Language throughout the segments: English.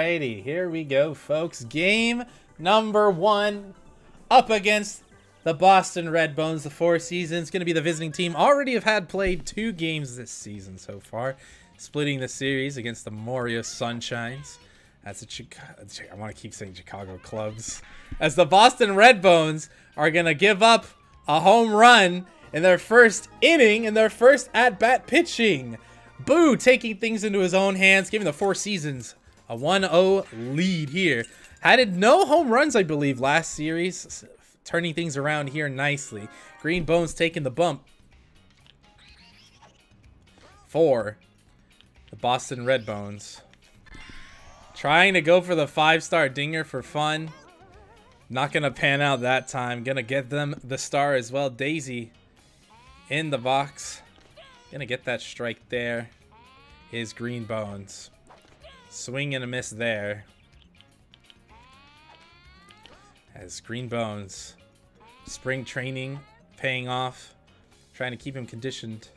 Alrighty, here we go, folks. Game number 1 up against the Boston Red Bones. The Four Seasons going to be the visiting team. Already have had played 2 games this season so far, splitting the series against the Moria Sunshines. That's I want to keep saying Chicago Clubs. As the Boston Red Bones are going to give up a home run in their first inning, in their first at-bat pitching. Boo taking things into his own hands, giving the Four Seasons a 1-0 lead here. Had no home runs, I believe, last series. Turning things around here nicely. Green Bones taking the bump for the Boston Red Bones. Trying to go for the 5-star dinger for fun. Not going to pan out that time. Going to get them the star as well. Daisy in the box. Going to get that strike there. Is Green Bones. Swing and a miss there. As Green Bones. Spring training paying off. Trying to keep him conditioned.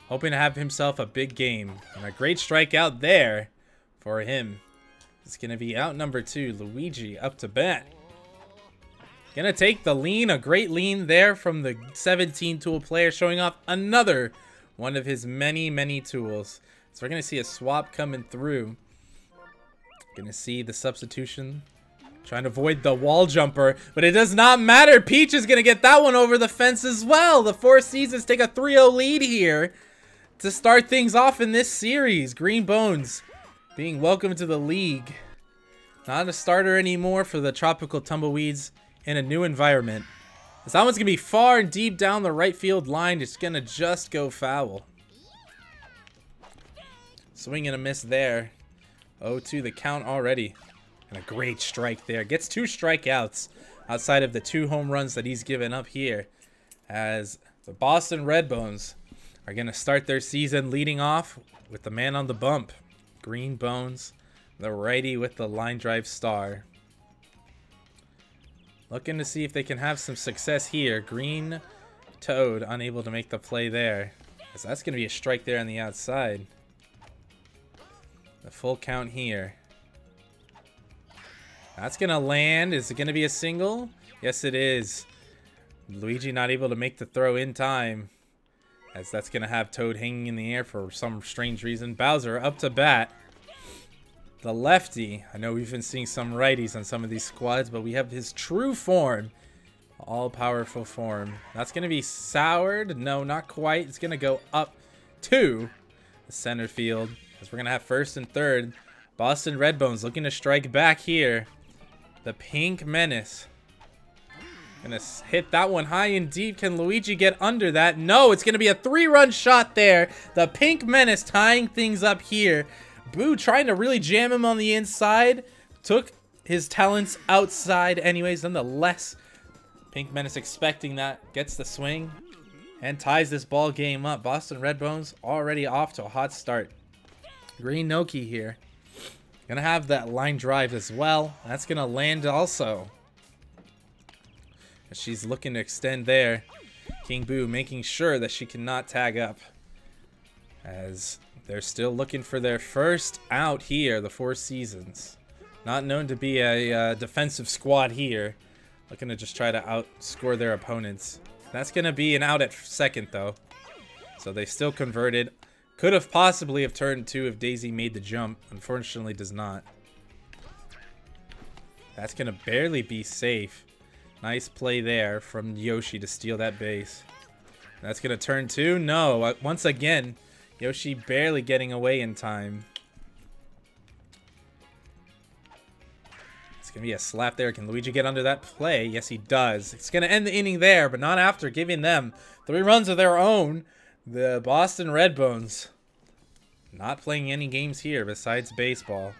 Hoping to have himself a big game. And a great strikeout there for him. It's going to be out number 2. Luigi up to bat. Going to take the lean. A great lean there from the 17-tool player. Showing off another one of his many, many tools. So we're going to see a swap coming through. Going to see the substitution. Trying to avoid the wall jumper. But it does not matter. Peach is going to get that one over the fence as well. The Four Seasons take a 3-0 lead here to start things off in this series. Green Bones being welcomed to the league. Not a starter anymore for the Tropical Tumbleweeds in a new environment. As that one's going to be far and deep down the right field line. It's going to just go foul. Swing and a miss there. 0-2 the count already. And a great strike there. Gets 2 strikeouts outside of the 2 home runs that he's given up here. As the Boston Red Bones are going to start their season leading off with the man on the bump. Green Bones, the righty with the line drive star. Looking to see if they can have some success here. Green Toad unable to make the play there. As that's going to be a strike there on the outside. The full count here. That's going to land. Is it going to be a single? Yes, it is. Luigi not able to make the throw in time. As that's going to have Toad hanging in the air for some strange reason. Bowser up to bat. The lefty. I know we've been seeing some righties on some of these squads, but we have his true form. All-powerful form. That's going to be soured. No, not quite. It's going to go up to the center field. As we're going to have first and third. Boston Red Bones looking to strike back here. The Pink Menace. Gonna hit that one high and deep. Can Luigi get under that? No, it's gonna be a 3-run shot there. The Pink Menace tying things up here. Boo trying to really jam him on the inside. Took his talents outside anyways. Nonetheless, Pink Menace expecting that. Gets the swing and ties this ball game up. Boston Red Bones already off to a hot start. Green Noki here. Gonna have that line drive as well. That's gonna land also. She's looking to extend there. King Boo making sure that she cannot tag up. As they're still looking for their first out here, the Four Seasons. Not known to be a defensive squad here. Looking to just try to outscore their opponents. That's going to be an out at second though. So they still converted. Could have possibly have turned 2 if Daisy made the jump. Unfortunately does not. That's going to barely be safe. Nice play there from Yoshi to steal that base. That's going to turn 2. No, once again, Yoshi barely getting away in time. It's going to be a slap there. Can Luigi get under that play? Yes, he does. It's going to end the inning there, but not after giving them 3 runs of their own. The Boston Red Bones not playing any games here besides baseball.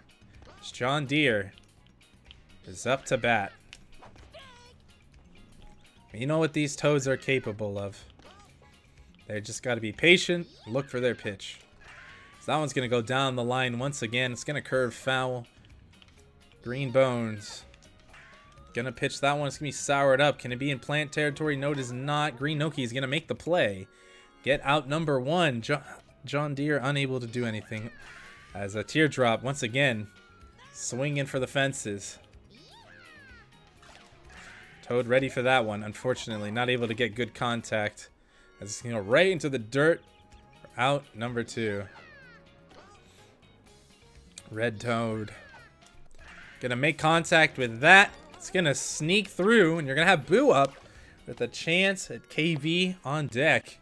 John Deere is up to bat. You know what these Toads are capable of. They just got to be patient, look for their pitch. So that one's going to go down the line once again. It's going to curve foul. Green Bones. Going to pitch that one. It's going to be soured up. Can it be in plant territory? No, it is not. Green Noki is going to make the play. Get out number 1. John Deere unable to do anything. As a teardrop once again. Swinging for the fences. Toad ready for that one. Unfortunately, not able to get good contact. As it's going to go right into the dirt. Out number 2. Red Toad. Gonna make contact with that. It's gonna sneak through, and you're gonna have Boo up with a chance at KV on deck.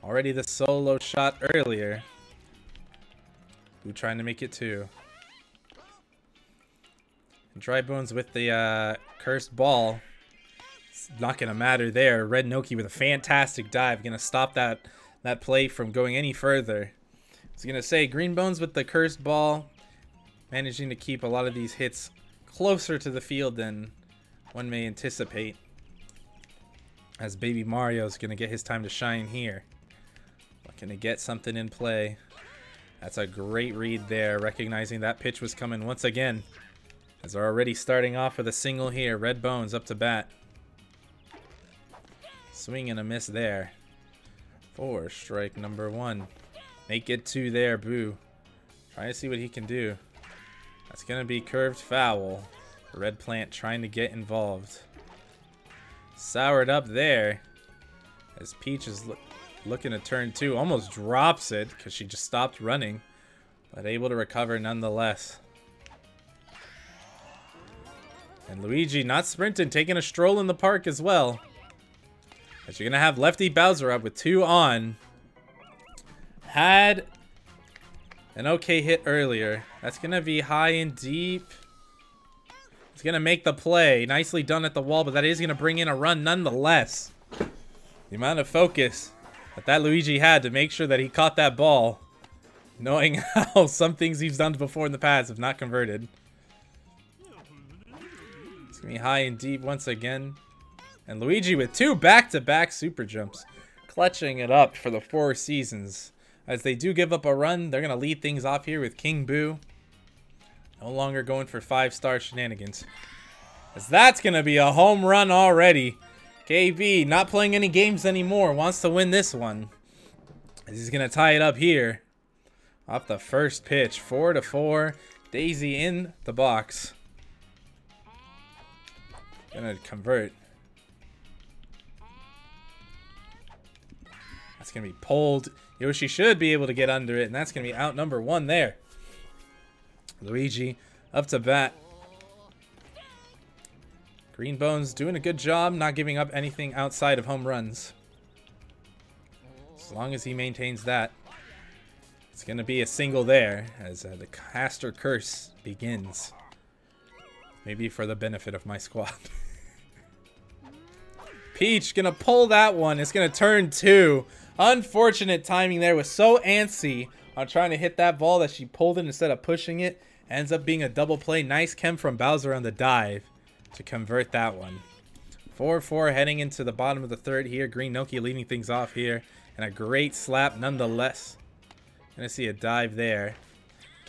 Already the solo shot earlier. Boo trying to make it 2. And Dry Bones with the cursed ball. It's not gonna matter there. Red Noki with a fantastic dive, gonna stop that play from going any further. I was gonna say Green Bones with the cursed ball, managing to keep a lot of these hits closer to the field than one may anticipate. As Baby Mario's gonna get his time to shine here. Looking to get something in play. That's a great read there, recognizing that pitch was coming once again. As they're already starting off with a single here. Red Bones up to bat. Swing and a miss there. For strike number 1. Make it 2 there, Boo. Trying to see what he can do. That's going to be curved foul. Red Plant trying to get involved. Soured up there. As Peach is looking to turn 2. Almost drops it because she just stopped running. But able to recover nonetheless. And Luigi not sprinting, taking a stroll in the park as well. As you're going to have Lefty Bowser up with 2 on. Had an okay hit earlier. That's going to be high and deep. It's going to make the play. Nicely done at the wall, but that is going to bring in a run nonetheless. The amount of focus that Luigi had to make sure that he caught that ball. Knowing how some things he's done before in the past have not converted. It's going to be high and deep once again. And Luigi with 2 back-to-back super jumps. Clutching it up for the Four Seasons. As they do give up a run, they're going to lead things off here with King Boo. No longer going for 5-star shenanigans. As that's going to be a home run already. KB not playing any games anymore. Wants to win this one. As he's going to tie it up here. Off the first pitch. 4-4. Daisy in the box. Going to convert. That's going to be pulled. Yoshi should be able to get under it, and that's going to be out number 1 there. Luigi up to bat. Green Bones doing a good job not giving up anything outside of home runs. As long as he maintains that. It's going to be a single there as the Caster Curse begins. Maybe for the benefit of my squad. Peach gonna pull that one. It's gonna turn 2. Unfortunate timing there. Was so antsy on trying to hit that ball that she pulled it instead of pushing it. Ends up being a double play. Nice chem from Bowser on the dive to convert that one. 4-4 heading into the bottom of the 3rd here. Green Noki leading things off here. And a great slap nonetheless. Gonna see a dive there.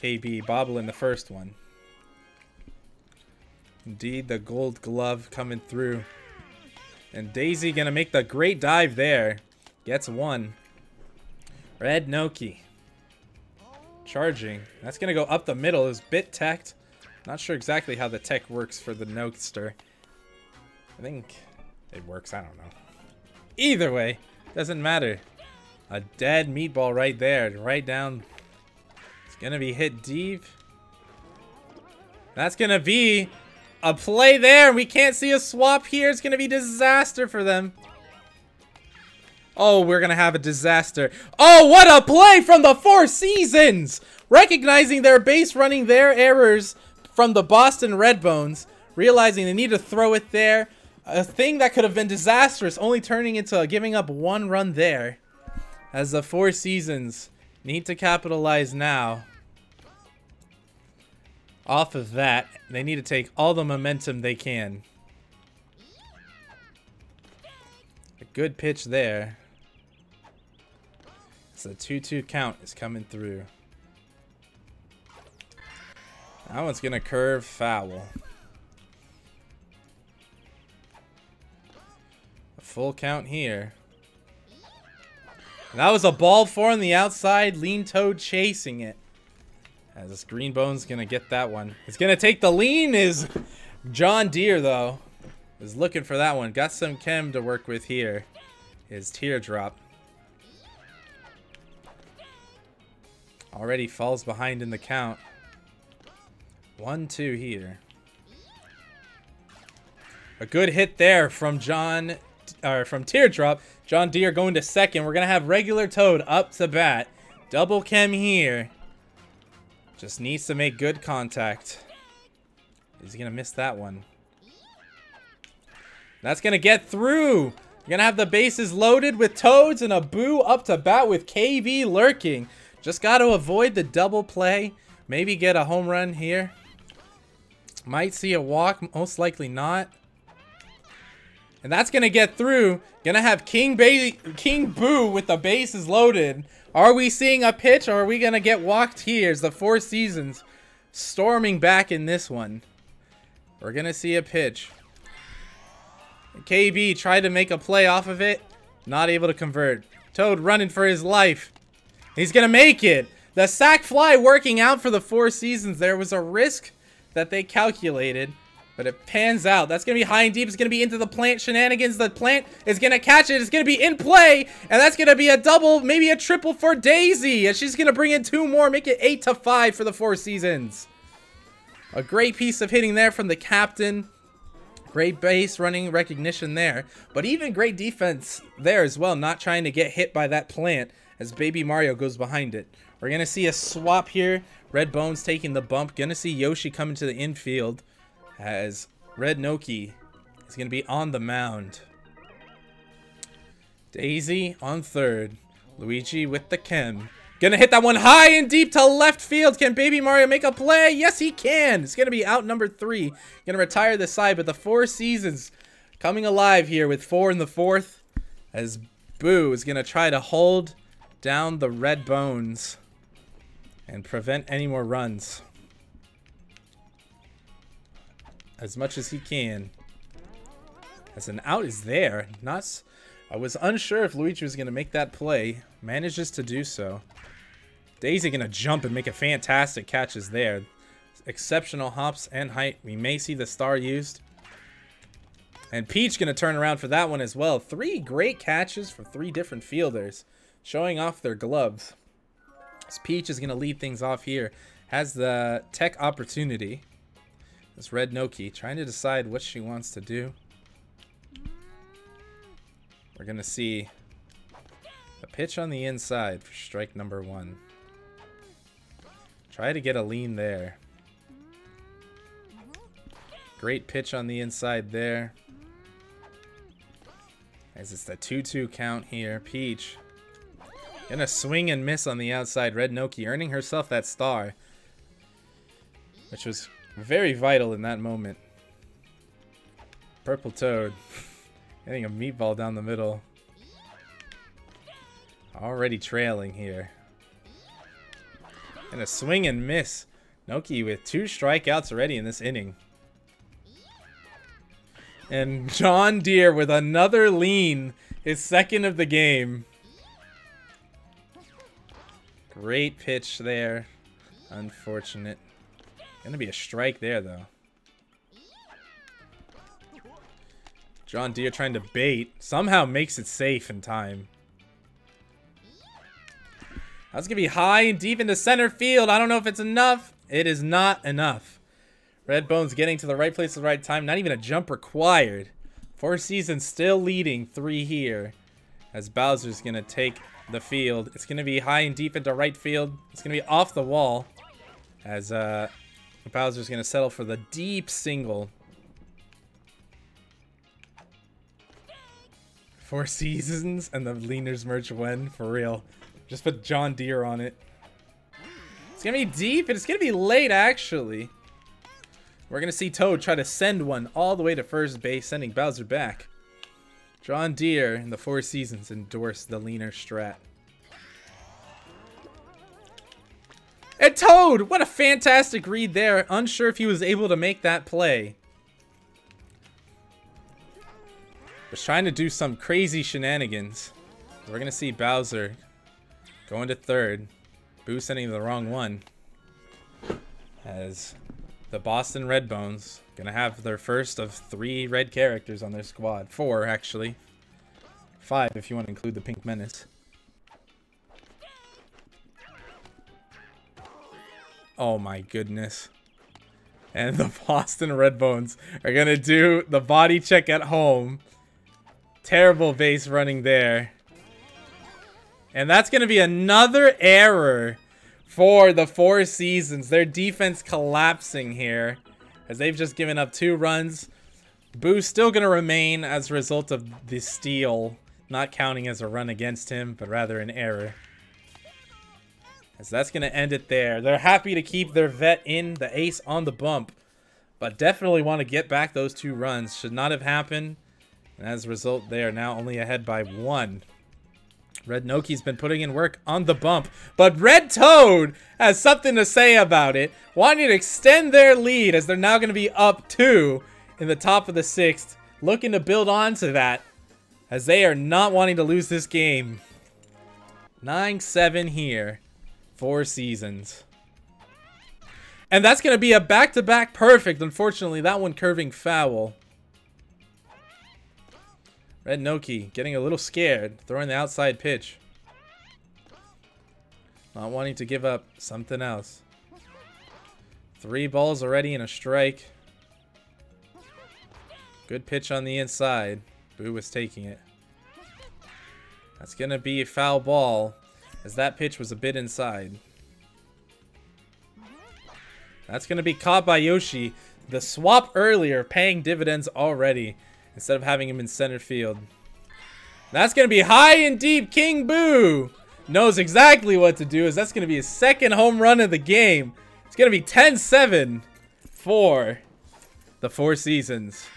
KB bobbling the first one. Indeed, the gold glove coming through. And Daisy gonna make the great dive there. Gets 1. Red Noki. Charging. That's gonna go up the middle. It was bit teched. Not sure exactly how the tech works for the Nokester. I think it works. I don't know. Either way, doesn't matter. A dead meatball right there. Right down. It's gonna be hit deep. That's gonna be a play there. We can't see a swap here. It's going to be disaster for them. Oh, we're going to have a disaster. Oh, what a play from the Four Seasons. Recognizing their base running their errors from the Boston Red Bones. Realizing they need to throw it there. A thing that could have been disastrous. Only turning into giving up 1 run there. As the Four Seasons need to capitalize now. Off of that, they need to take all the momentum they can. A good pitch there. So the 2-2 count is coming through. That one's going to curve foul. A full count here. And that was a ball 4 on the outside. Lean Toad chasing it. As this Greenbone's going to get that one. It's going to take the lean is John Deere, though. Is looking for that one. Got some chem to work with here. His Teardrop. Already falls behind in the count. 1-2 here. A good hit there from from Teardrop. John Deere going to second. We're going to have regular Toad up to bat. Double chem here. Just needs to make good contact. Is he going to miss that one? That's going to get through. You're going to have the bases loaded with Toads and a Boo up to bat with KV lurking. Just got to avoid the double play. Maybe get a home run here. Might see a walk. Most likely not. And that's going to get through. Going to have King Boo with the bases loaded. Are we seeing a pitch or are we going to get walked here? As the Four Seasons storming back in this one. We're going to see a pitch. KB tried to make a play off of it. Not able to convert. Toad running for his life. He's going to make it. The sac fly working out for the Four Seasons. There was a risk that they calculated, but it pans out. That's going to be high and deep. It's going to be into the plant shenanigans. The plant is going to catch it. It's going to be in play, and that's going to be a double, maybe a triple for Daisy, and she's going to bring in 2 more, make it 8-5 for the Four Seasons. A great piece of hitting there from the captain. Great base running recognition there, but even great defense there as well, not trying to get hit by that plant as Baby Mario goes behind it. We're going to see a swap here. Red Bones taking the bump. Going to see Yoshi coming to the infield as Red Noki is going to be on the mound. Daisy on third. Luigi with the chem. Gonna hit that one high and deep to left field. Can Baby Mario make a play? Yes, he can. It's gonna be out number 3. Gonna retire the side, but the Four Seasons coming alive here with 4 in the 4th. As Boo is gonna try to hold down the Red Bones and prevent any more runs as much as he can. As an out is there. I was unsure if Luigi was gonna make that play. Manages to do so. Daisy gonna jump and make a fantastic catches there. Exceptional hops and height. We may see the star used. And Peach gonna turn around for that one as well. 3 great catches for 3 different fielders, showing off their gloves. As Peach is gonna lead things off here. Has the tech opportunity. This Red Noki trying to decide what she wants to do. We're gonna see a pitch on the inside for strike number 1. Try to get a lean there. Great pitch on the inside there. As it's the 2-2 count here. Peach gonna swing and miss on the outside. Red Noki earning herself that star, which was very vital in that moment. Purple Toad getting a meatball down the middle. Already trailing here. And a swing and miss. Noki with 2 strikeouts already in this inning. And John Deere with another lean. His 2nd of the game. Great pitch there. Unfortunate. Gonna be a strike there though. John Deere trying to bait. Somehow makes it safe in time. That's going to be high and deep into center field. I don't know if it's enough. It is not enough. Red Bones getting to the right place at the right time. Not even a jump required. Four Seasons still leading 3 here. As Bowser's going to take the field. It's going to be high and deep into right field. It's going to be off the wall. As Bowser's going to settle for the deep single. Four Seasons and the Leaners merch when, for real. Just put John Deere on it. It's going to be deep, and it's going to be late, actually. We're going to see Toad try to send one all the way to first base, sending Bowser back. John Deere and the Four Seasons endorse the Leaner strat. And Toad! What a fantastic read there. Unsure if he was able to make that play. Was trying to do some crazy shenanigans. We're going to see Bowser going to third. Boo sending the wrong one. As the Boston Red Bones gonna have their first of 3 red characters on their squad. 4, actually. 5 if you want to include the Pink Menace. Oh my goodness. And the Boston Red Bones are going to do the body check at home. Terrible base running there. And that's going to be another error for the Four Seasons. Their defense collapsing here as they've just given up 2 runs. Boo's still going to remain as a result of the steal, not counting as a run against him, but rather an error. As that's going to end it there. They're happy to keep their vet in, the ace on the bump, but definitely want to get back those 2 runs. Should not have happened. And as a result, they are now only ahead by 1. Red Noki's been putting in work on the bump, but Red Toad has something to say about it, wanting to extend their lead as they're now going to be up 2 in the top of the 6th, looking to build on to that as they are not wanting to lose this game. 9-7 here. Four Seasons. And that's going to be a back-to-back perfect. Unfortunately, that one curving foul. Red Noki getting a little scared, throwing the outside pitch. Not wanting to give up something else. 3 balls already and a strike. Good pitch on the inside. Boo was taking it. That's going to be a foul ball, as that pitch was a bit inside. That's going to be caught by Yoshi. The swap earlier paying dividends already instead of having him in center field. That's going to be high and deep. King Boo knows exactly what to do, as that's going to be his 2nd home run of the game. It's going to be 10-7 for the Four Seasons.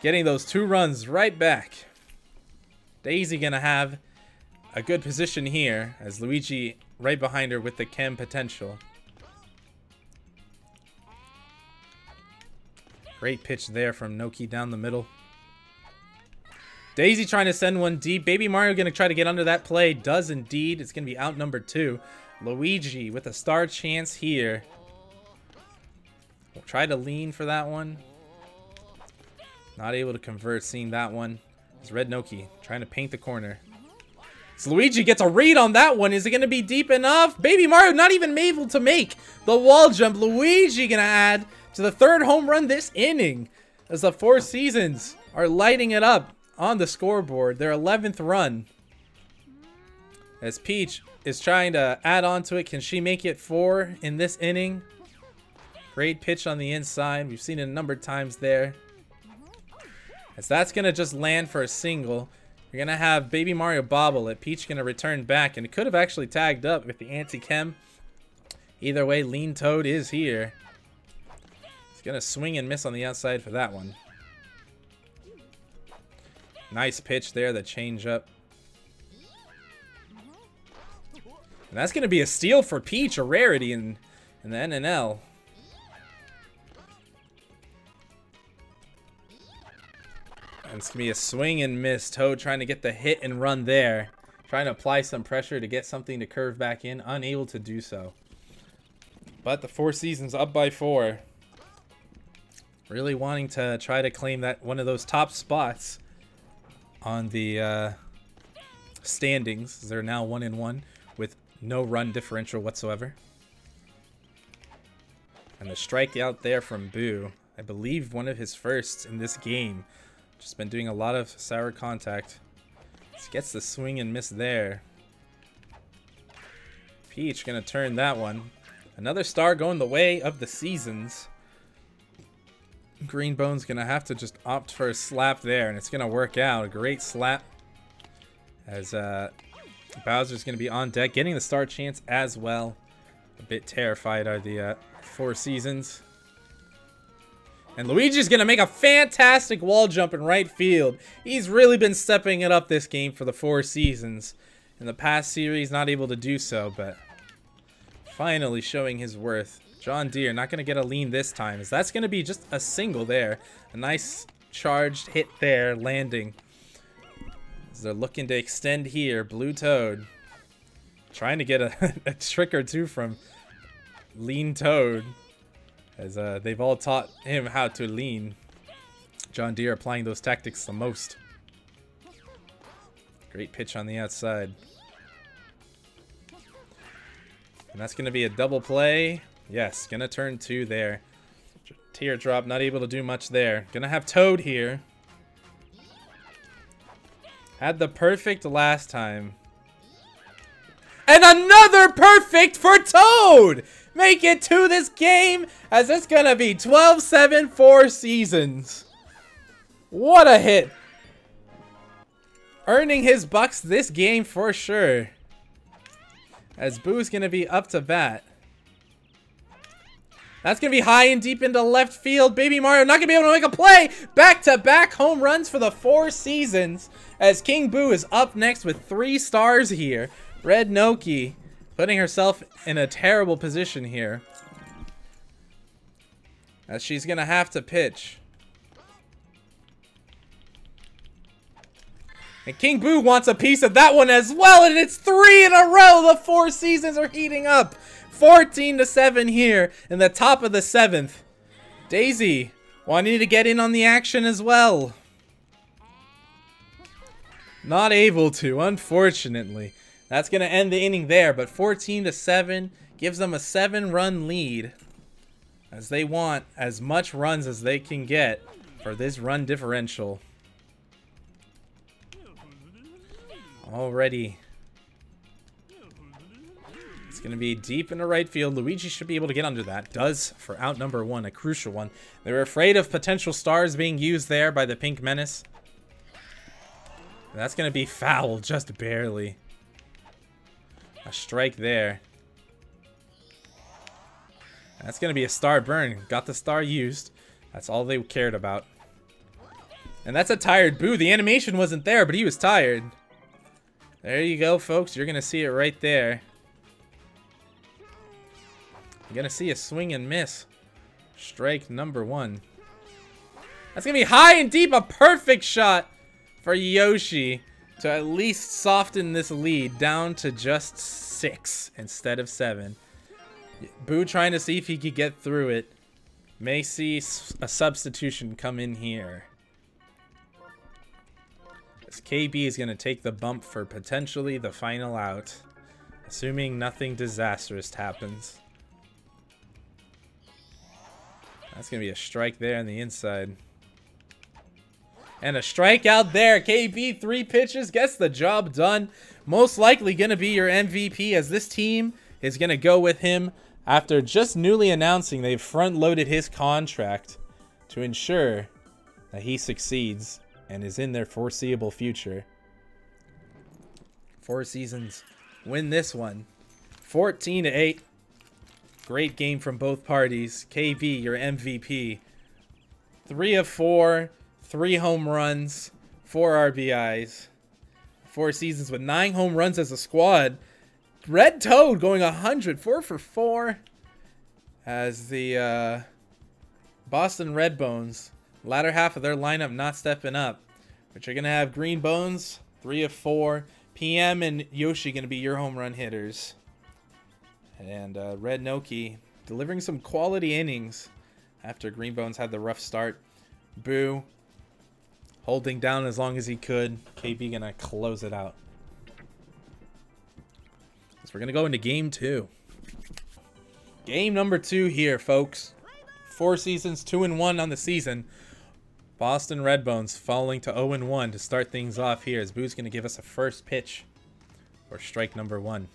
Getting those 2 runs right back. Daisy going to have a good position here, as Luigi right behind her with the chem potential. Great pitch there from Noki down the middle. Daisy trying to send one deep. Baby Mario going to try to get under that play. Does indeed. It's going to be out number 2. Luigi with a star chance here. We'll try to lean for that one. Not able to convert, seeing that one. It's Red Noki trying to paint the corner. So Luigi gets a read on that one. Is it going to be deep enough? Baby Mario not even able to make the wall jump. Luigi going to add to the 3rd home run this inning, as the Four Seasons are lighting it up on the scoreboard. Their 11th run. As Peach is trying to add on to it. Can she make it 4 in this inning? Great pitch on the inside. We've seen it a number of times there. As that's going to just land for a single. You're going to have Baby Mario bobble it. Peach going to return back. And it could have actually tagged up with the anti-chem. Either way, Lean Toad is here. He's going to swing and miss on the outside for that one. Nice pitch there, the change up. And that's going to be a steal for Peach, a rarity in the NNL. And it's going to be a swing and miss. Toad trying to get the hit and run there. Trying to apply some pressure to get something to curve back in. Unable to do so. But the Four Seasons up by 4. Really wanting to try to claim that one of those top spots on the standings. They're now 1-1 with no run differential whatsoever. And the strikeout there from Boo. I believe one of his firsts in this game. Just been doing a lot of sour contact. Just gets the swing and miss there. Peach gonna turn that one. Another star going the way of the Seasons. Green Bone's gonna have to just opt for a slap there, and it's gonna work out. A great slap. As Bowser's gonna be on deck, getting the star chance as well. A bit terrified are the Four Seasons. And Luigi's going to make a fantastic wall jump in right field. He's really been stepping it up this game for the Four Seasons. In the past series, not able to do so, but finally showing his worth. John Deere not going to get a lean this time, as that's going to be just a single there. A nice charged hit there, landing. As they're looking to extend here, Blue Toad. Trying to get a trick or two from Lean Toad. as they've all taught him how to lean. John Deere applying those tactics the most. Great pitch on the outside. And that's going to be a double play. Yes, going to turn 2 there. Teardrop not able to do much there. Going to have Toad here. Had the perfect last time. And another perfect for Toad! Make it to this game, as it's going to be 12-7 Four Seasons. What a hit. Earning his bucks this game for sure. As Boo's going to be up to bat. That's going to be high and deep into left field. Baby Mario not going to be able to make a play. Back-to-back home runs for the Four Seasons. As King Boo is up next with 3 stars here. Red Noki putting herself in a terrible position here. As she's going to have to pitch. And King Boo wants a piece of that one as well. And it's 3 in a row. The Four Seasons are heating up. 14-7 here in the top of the 7th. Daisy wanting to get in on the action as well. Not able to, unfortunately. That's going to end the inning there, but 14-7 gives them a 7-run lead, as they want as much runs as they can get for this run differential. Already. It's going to be deep in the right field. Luigi should be able to get under that. Does for out number 1, a crucial one. They were afraid of potential stars being used there by the Pink Menace. That's going to be foul, just barely. A strike there. That's going to be a star burn. Got the star used. That's all they cared about. And that's a tired Boo. The animation wasn't there, but he was tired. There you go, folks. You're going to see it right there. You're going to see a swing and miss. Strike number 1. That's going to be high and deep. A perfect shot for Yoshi to at least soften this lead down to just 6 instead of 7. Boo trying to see if he could get through it. May see a substitution come in here. As KB is going to take the bump for potentially the final out. Assuming nothing disastrous happens. That's going to be a strike there on the inside. And a strikeout there. KB, 3 pitches, gets the job done. Most likely going to be your MVP, as this team is going to go with him after just newly announcing they've front-loaded his contract to ensure that he succeeds and is in their foreseeable future. Four Seasons win this one. 14-8. Great game from both parties. KB, your MVP. 3 of 4. 3 home runs, 4 RBIs. Four Seasons with 9 home runs as a squad. Red Toad going 100, 4 for 4. As the Boston Red Bones, latter half of their lineup not stepping up. But you're going to have Green Bones, 3 of 4. PM and Yoshi going to be your home run hitters. And Red Noki delivering some quality innings after Green Bones had the rough start. Boo holding down as long as he could. KB gonna close it out. So we're gonna go into game 2. Game number 2 here, folks. Four Seasons, 2-1 on the season. Boston Red Bones falling to 0-1 to start things off here, as Boo's gonna give us a first pitch for strike number 1.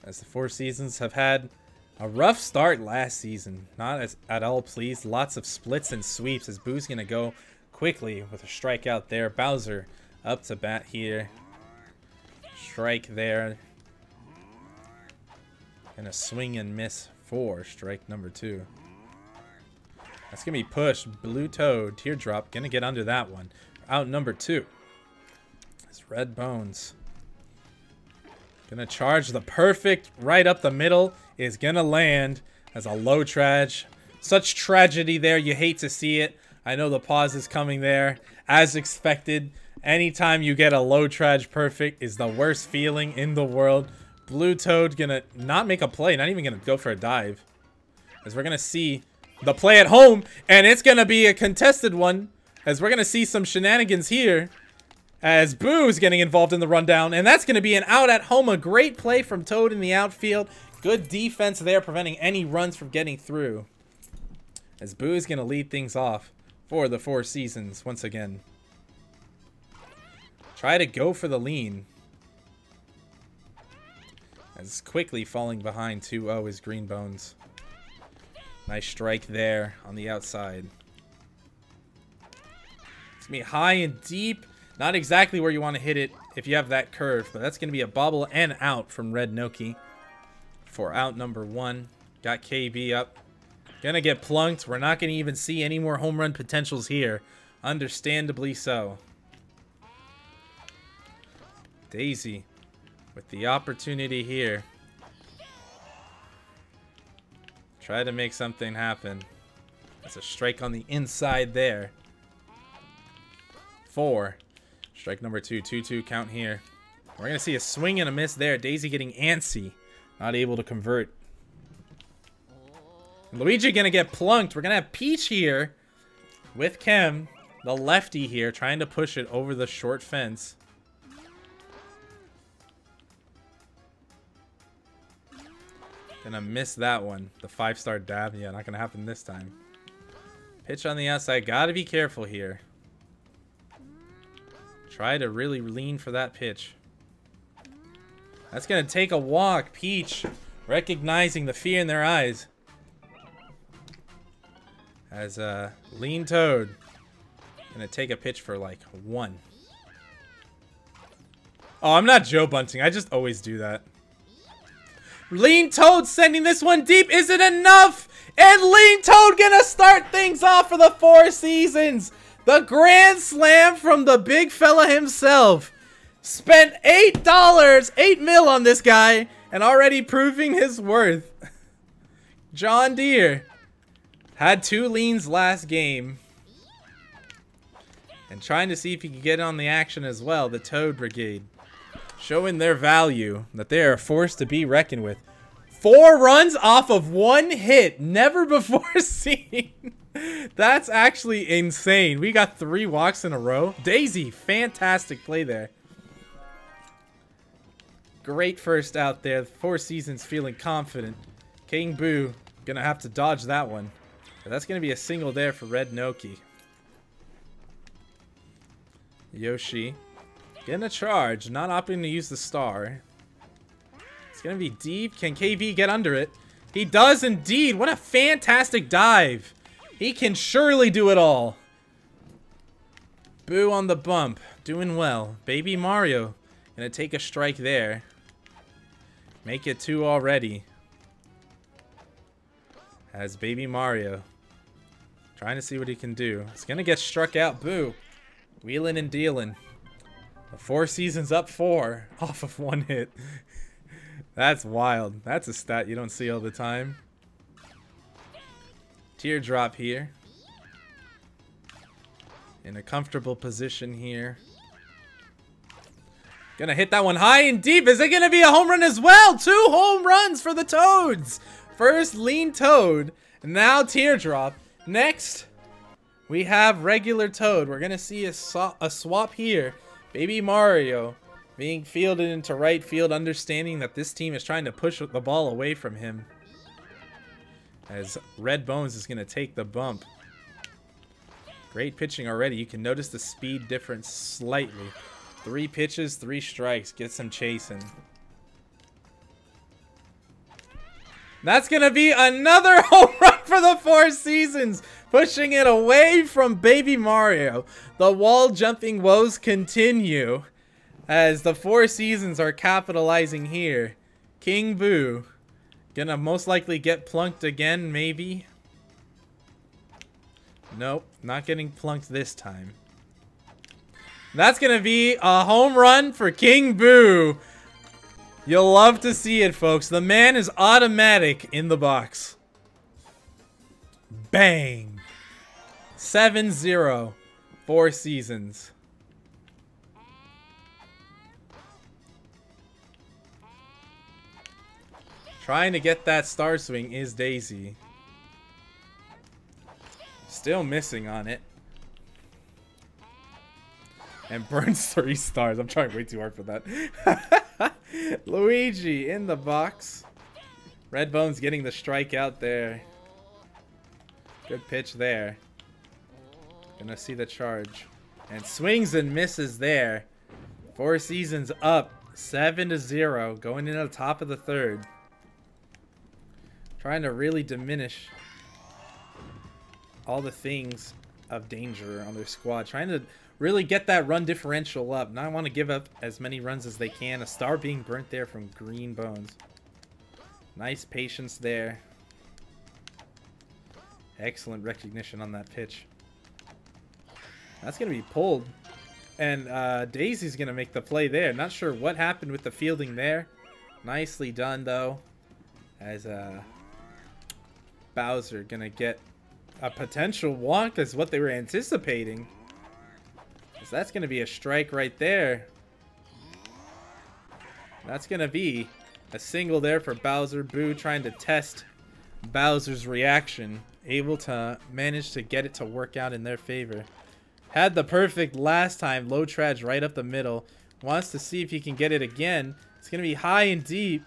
As the Four Seasons have had a rough start last season. Not as at all pleased. Lots of splits and sweeps, as Boo's going to go quickly with a strikeout there. Bowser up to bat here. Strike there. And a swing and miss for strike number 2. That's going to be pushed. Blue Toad, Teardrop, going to get under that one. Out number 2. It's Red Bones. Going to charge the perfect right up the middle. Is going to land as a low trage. Such tragedy there. You hate to see it. I know the pause is coming there. As expected, anytime you get a low trage perfect is the worst feeling in the world. Blue Toad going to not make a play. Not even going to go for a dive. as we're going to see the play at home, and it's going to be a contested one, as we're going to see some shenanigans here, as Boo's getting involved in the rundown, and that's going to be an out at home. A great play from Toad in the outfield. Good defense there, preventing any runs from getting through, as Boo is going to lead things off for the Four Seasons once again. Try to go for the lean, as quickly falling behind 2-0 is Green Bones. Nice strike there on the outside. It's going to be high and deep. Not exactly where you want to hit it if you have that curve, but that's going to be a bobble and out from Red Noki for out number 1. Got KB up. Gonna get plunked. We're not going to even see any more home run potentials here. Understandably so. Daisy with the opportunity here. Try to make something happen. That's a strike on the inside there. 4. Strike number 2. 2-2 count here. We're going to see a swing and a miss there. Daisy getting antsy. Not able to convert. Luigi going to get plunked. We're going to have Peach here with Kem, the lefty here, trying to push it over the short fence. Gonna miss that one. The 5-star dab. Yeah, not gonna happen this time. Pitch on the outside. Gotta be careful here. Try to really lean for that pitch. That's gonna take a walk. Peach recognizing the fear in their eyes. As lean Toad. Gonna take a pitch for like 1. Oh, I'm not Joe Bunting. I just always do that. Lean Toad sending this one deep. Is it enough? And Lean Toad gonna start things off for the Four Seasons. The grand slam from the big fella himself. Spent $8, 8 mil on this guy, and already proving his worth. John Deere had 2 leans last game. And trying to see if he could get on the action as well. The Toad Brigade. Showing their value, that they are a force to be reckoned with. 4 runs off of 1 hit. Never before seen. That's actually insane. We got 3 walks in a row. Daisy, fantastic play there. Great first out there. The Four Seasons feeling confident. King Boo gonna have to dodge that one. But that's gonna be a single there for Red Noki. Yoshi gonna charge, not opting to use the star. It's gonna be deep. Can KB get under it? He does indeed. What a fantastic dive. He can surely do it all. Boo on the bump. Doing well. Baby Mario gonna take a strike there. Make it 2 already. As Baby Mario trying to see what he can do. He's gonna get struck out. Boo. Wheeling and dealing. The Four Seasons up 4 off of 1 hit. That's wild. That's a stat you don't see all the time. Teardrop here. In a comfortable position here. Gonna hit that one high and deep. Is it gonna be a home run as well? 2 home runs for the Toads. First Lean Toad. Now Teardrop. Next, we have regular Toad. We're gonna see a swap here. Baby Mario being fielded into right field, understanding that this team is trying to push the ball away from him. As Red Bones is going to take the bump. Great pitching already. You can notice the speed difference slightly. 3 pitches, 3 strikes. Gets him chasing. That's going to be another home run for the Four Seasons. Pushing it away from Baby Mario. The wall jumping woes continue. As the Four Seasons are capitalizing here. King Boo. Gonna most likely get plunked again, maybe. Nope, not getting plunked this time. That's gonna be a home run for King Boo. You'll love to see it, folks. The man is automatic in the box. Bang. 7-0. Four Seasons. Trying to get that star swing is Daisy. Still missing on it. And burns 3 stars. I'm trying way too hard for that. Luigi in the box. Redbone's getting the strike out there. Good pitch there. Gonna see the charge. And swings and misses there. Four Seasons up 7-0. Going into the top of the third. Trying to really diminish all the things of danger on their squad. Trying to really get that run differential up. Not want to give up as many runs as they can. A star being burnt there from Green Bones. Nice patience there. Excellent recognition on that pitch. That's going to be pulled. And Daisy's going to make the play there. Not sure what happened with the fielding there. Nicely done, though. As Bowser going to get a potential walk is what they were anticipating. So that's going to be a strike right there. That's going to be a single there for Bowser. Boo trying to test Bowser's reaction. Able to manage to get it to work out in their favor. Had the perfect last time. Low traj right up the middle. Wants to see if he can get it again. It's going to be high and deep.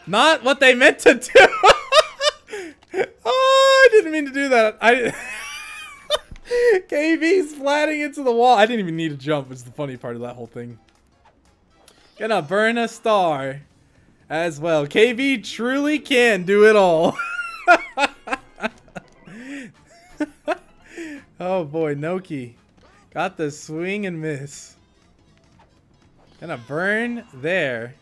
Not what they meant to do. Oh, I didn't mean to do that. KV's flatting into the wall. I didn't even need to jump. It's the funny part of that whole thing. Gonna burn a star as well. KV truly can do it all. Oh boy, Noki got the swing and miss. Gonna burn there.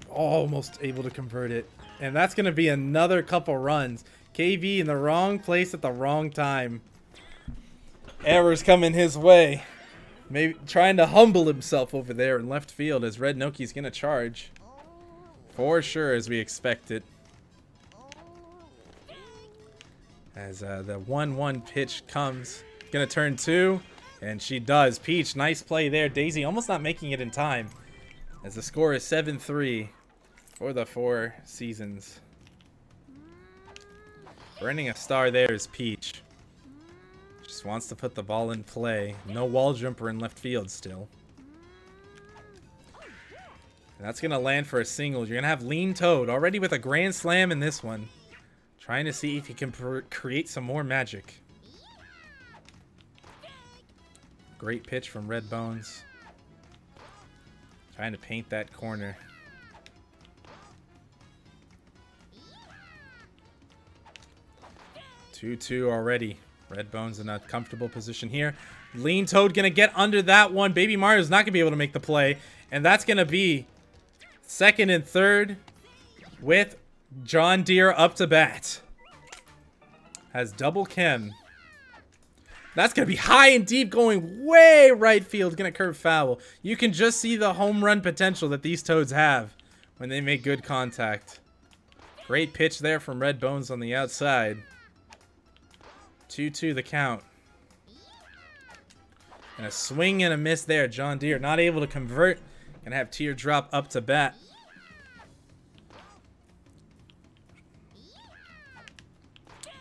Almost able to convert it. And that's gonna be another couple runs. KV in the wrong place at the wrong time. Errors coming his way. Maybe trying to humble himself over there in left field as Red Noki's gonna charge. For sure, as we expected. As the 1-1 pitch comes. Gonna turn 2. And she does. Peach, nice play there. Daisy almost not making it in time. As the score is 7-3 for the Four Seasons. Burning a star there is Peach. Just wants to put the ball in play. No wall jumper in left field still. And that's going to land for a single. You're going to have Lean Toad already with a grand slam in this one. Trying to see if he can create some more magic. Great pitch from Red Bones. Trying to paint that corner. Two already. Red Bones in a comfortable position here. Lean Toad gonna get under that one. Baby Mario's not gonna be able to make the play. And that's gonna be second and third with John Deere up to bat. Has double Chem. That's gonna be high and deep going way right field. Gonna curve foul. You can just see the home run potential that these Toads have when they make good contact. Great pitch there from Red Bones on the outside. 2-2 the count. And a swing and a miss there. John Deere not able to convert. Gonna have Teardrop up to bat.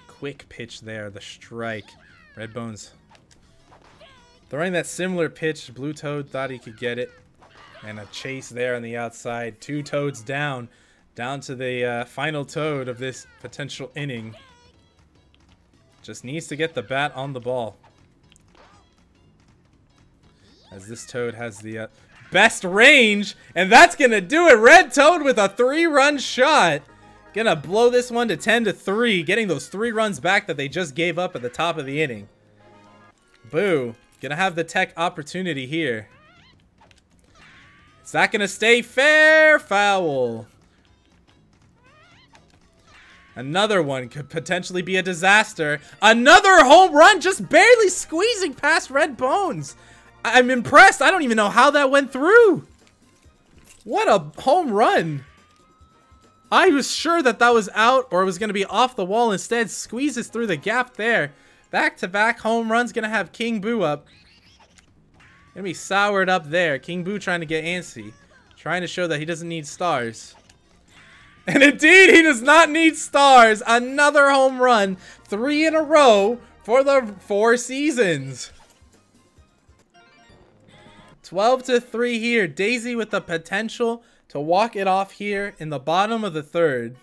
Quick pitch there. The strike. Red Bones throwing that similar pitch. Blue Toad thought he could get it. And a chase there on the outside. 2 Toads down. Down to the final Toad of this potential inning. Just needs to get the bat on the ball. As this Toad has the best range. And that's going to do it. Red Toad with a 3-run shot. Gonna blow this one to 10-3. Getting those 3 runs back that they just gave up at the top of the inning. Boo. Gonna have the tech opportunity here. Is that gonna stay fair? Foul. Another one could potentially be a disaster. Another home run, just barely squeezing past Red Bones. I'm impressed. I don't even know how that went through. What a home run. I was sure that that was out or it was going to be off the wall. Instead, squeezes through the gap there. Back-to-back home runs. Going to have King Boo up. Going to be soured up there. King Boo trying to get antsy. Trying to show that he doesn't need stars. And indeed, he does not need stars. Another home run. 3 in a row for the Four Seasons. 12-3 here. Daisy with the potential to walk it off here in the bottom of the third.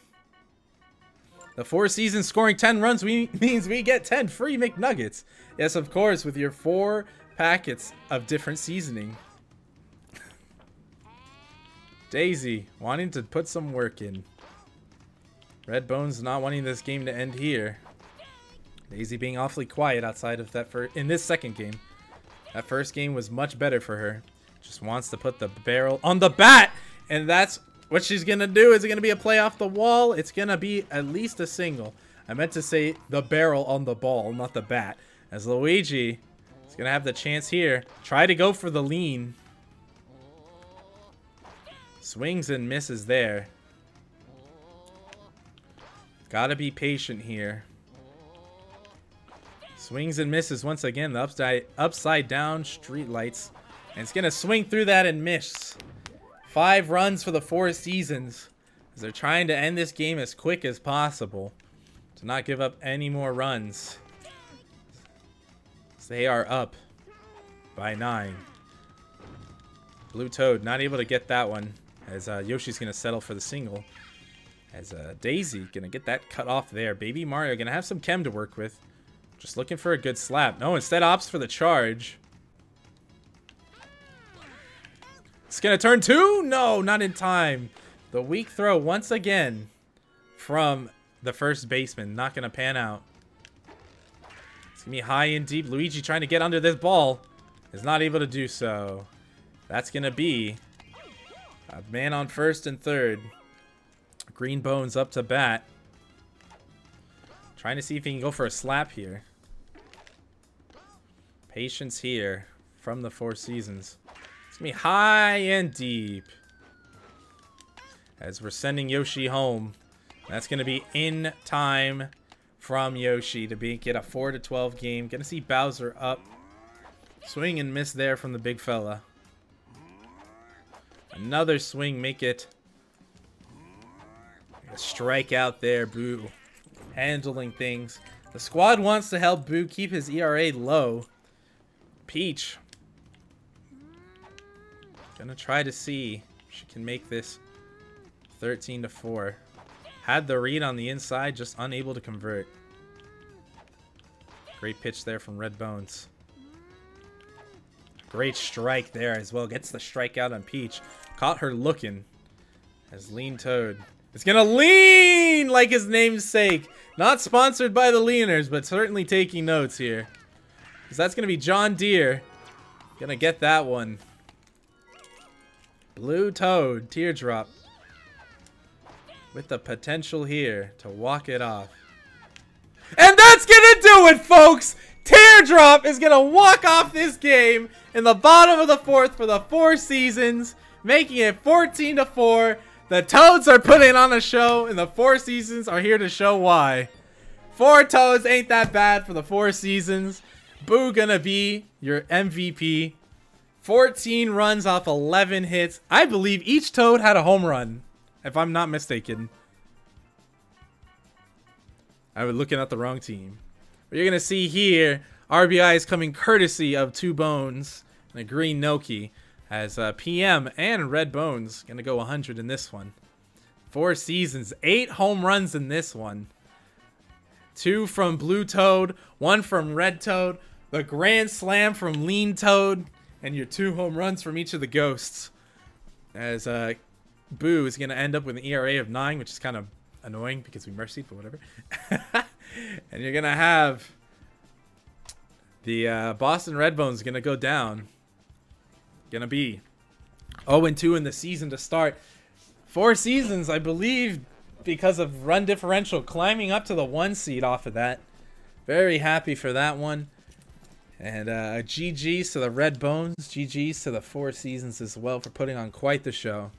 The Four Seasons scoring 10 runs means we get 10 free McNuggets. Yes, of course, with your 4 packets of different seasoning. Daisy wanting to put some work in. Red Bones not wanting this game to end here. Daisy being awfully quiet outside of that in this second game. That first game was much better for her. Just wants to put the barrel on the bat. And that's what she's going to do. Is it going to be a play off the wall? It's going to be at least a single. I meant to say the barrel on the ball, not the bat. As Luigi is going to have the chance here. Try to go for the lean. Swings and misses there. Gotta be patient here. Swings and misses once again. The upside down street lights. And it's gonna swing through that and miss. 5 runs for the Four Seasons. As they're trying to end this game as quick as possible. To not give up any more runs. They are up by 9. Blue Toad not able to get that one. As Yoshi's gonna settle for the single. As Daisy gonna get that cut off there. Baby Mario gonna have some chem to work with. Just looking for a good slap. No, instead opts for the charge. It's gonna turn 2? No, not in time. The weak throw once again from the first baseman. Not gonna pan out. It's gonna be high and deep. Luigi trying to get under this ball. Is not able to do so. That's gonna be a man on first and third. Green Bones up to bat. Trying to see if he can go for a slap here. Patience here from the Four Seasons. It's going to be high and deep. As we're sending Yoshi home. That's going to be in time from Yoshi to get a 4-12 game. Going to see Bowser up. Swing and miss there from the big fella. Another swing, make it a strikeout there, Boo. Handling things. The squad wants to help Boo keep his ERA low. Peach. Gonna try to see if she can make this 13-4. Had the read on the inside, just unable to convert. Great pitch there from Red Bones. Great strike there as well. Gets the strikeout on Peach. Caught her looking. As Lean Toad. It's gonna lean like his namesake. Not sponsored by the Leaners, but certainly taking notes here. Because that's gonna be John Deere. Gonna get that one. Blue Toad, teardrop. With the potential here to walk it off. And that's gonna do it, folks! Teardrop is gonna walk off this game in the bottom of the fourth for the Four Seasons, making it 14-4. The Toads are putting on a show, and the Four Seasons are here to show why. 4 Toads ain't that bad for the Four Seasons. Boo gonna be your MVP. 14 runs off 11 hits. I believe each Toad had a home run, if I'm not mistaken. I was looking at the wrong team. But you're gonna see here, RBI is coming courtesy of 2 Bones and a green Noki. As PM and Red Bones gonna go 100 in this one. Four Seasons, 8 home runs in this one. 2 from Blue Toad, 1 from Red Toad, the grand slam from Lean Toad, and your 2 home runs from each of the Ghosts. As Boo is gonna end up with an ERA of 9, which is kind of annoying because we mercied, but whatever. And you're gonna have the Boston Red Bones gonna go down. Gonna be 0-2 in the season to start. Four Seasons, I believe, because of run differential, climbing up to the 1 seed off of that. Very happy for that one. And GG's to the Red Bones. GG's to the Four Seasons as well for putting on quite the show.